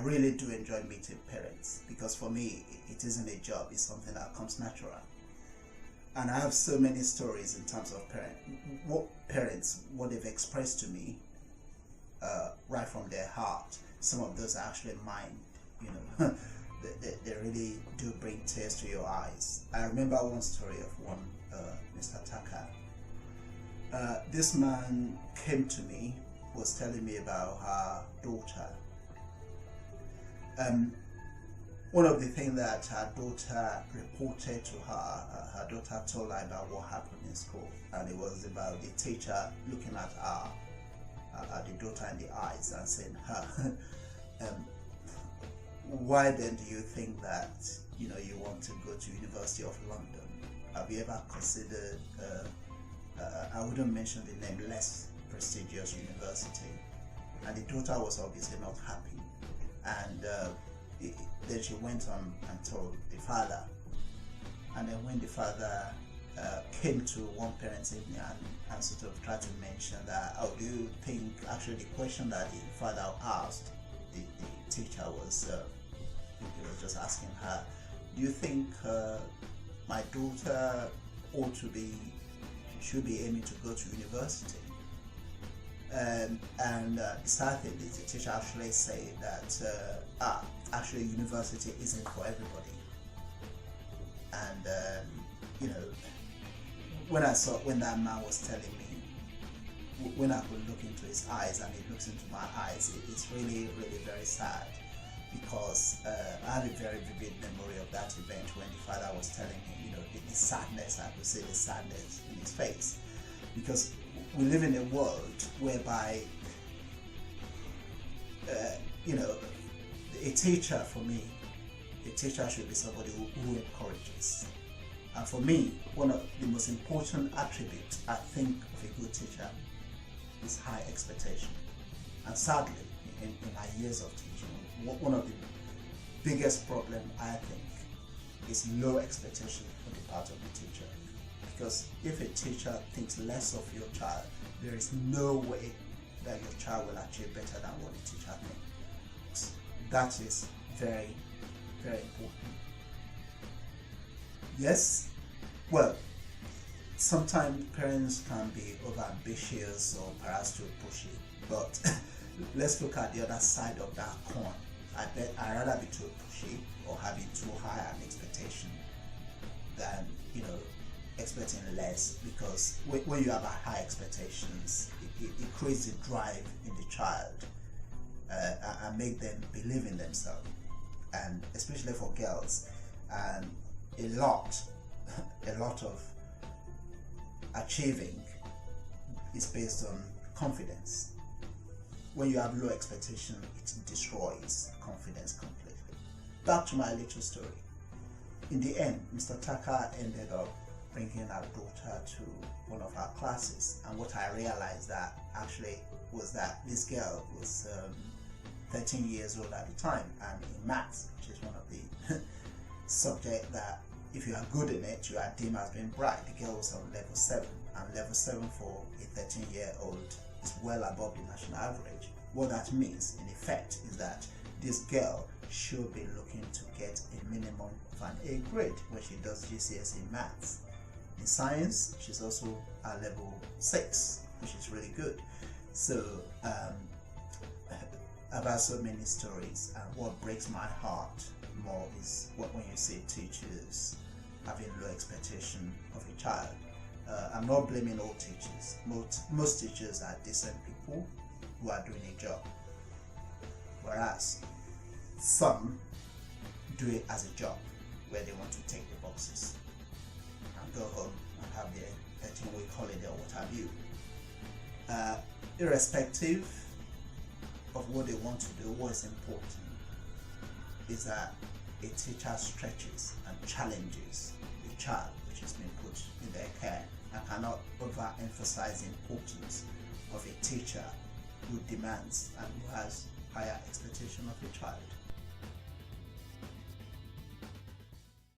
really do enjoy meeting parents, because for me it isn't a job, it's something that comes natural. And I have so many stories in terms of what they've expressed to me, right from their heart. Some of those are actually mine, you know. they really do bring tears to your eyes. I remember one story of one Mr. Taka. This man came to me, was telling me about her daughter. One of the things that her daughter reported to her, her daughter told her about what happened in school, and it was about the teacher looking at her, at the daughter in the eyes and saying, "Her, why then do you think that you want to go to University of London? Have you ever considered, I wouldn't mention the name, less prestigious university?" And the daughter was obviously not happy, and then she went on and told the father. And then when the father came to one parent's evening and sort of tried to mention that, "Oh, do you think," actually the question that the father asked the teacher was, he was just asking her, "Do you think my daughter should be aiming to go to university?" And the sad thing is the teacher actually said that actually university isn't for everybody. And when that man was telling me, when I could look into his eyes and he looks into my eyes, it's really, really very sad, because I have a very vivid memory of that event when the father was telling me, the sadness, I could see the sadness in his face, because we live in a world whereby, a teacher, for me, a teacher should be somebody who encourages. And for me, one of the most important attributes, I think, of a good teacher is high expectation. And sadly, in my years of teaching, one of the biggest problems, I think, is low expectation on the part of the teacher. Because if a teacher thinks less of your child, there is no way that your child will achieve better than what the teacher thinks. That is very, very important. Yes, well, sometimes parents can be overambitious or perhaps too pushy, but let's look at the other side of that coin. I'd rather be too pushy or having too high an expectation than, expecting less, because when you have high expectations, it creates a drive in the child and make them believe in themselves, and especially for girls, and a lot of achieving is based on confidence. When you have low expectation, it destroys confidence completely. Back to my little story. In the end, Mr. Taka ended up bringing our daughter to one of our classes, and what I realized that actually was that this girl was 13 years old at the time, and in maths, which is one of the subjects that if you are good in it, you are deemed as being bright. The girl was on level 7, and level 7 for a 13-year-old is well above the national average. What that means, in effect, is that this girl should be looking to get a minimum of an A grade when she does GCSE maths. In science, she's also at level 6, which is really good. So I've had so many stories, and what breaks my heart more is when you see teachers having low expectation of a child. I'm not blaming all teachers. Most teachers are decent people who are doing a job, whereas some do it as a job where they want to take the boxes and go home and have their 13-week holiday or what have you. Irrespective of what they want to do, what is important is that a teacher stretches and challenges the child which has been put in their care, and cannot overemphasize the importance of a teacher who demands and who has higher expectation of a child.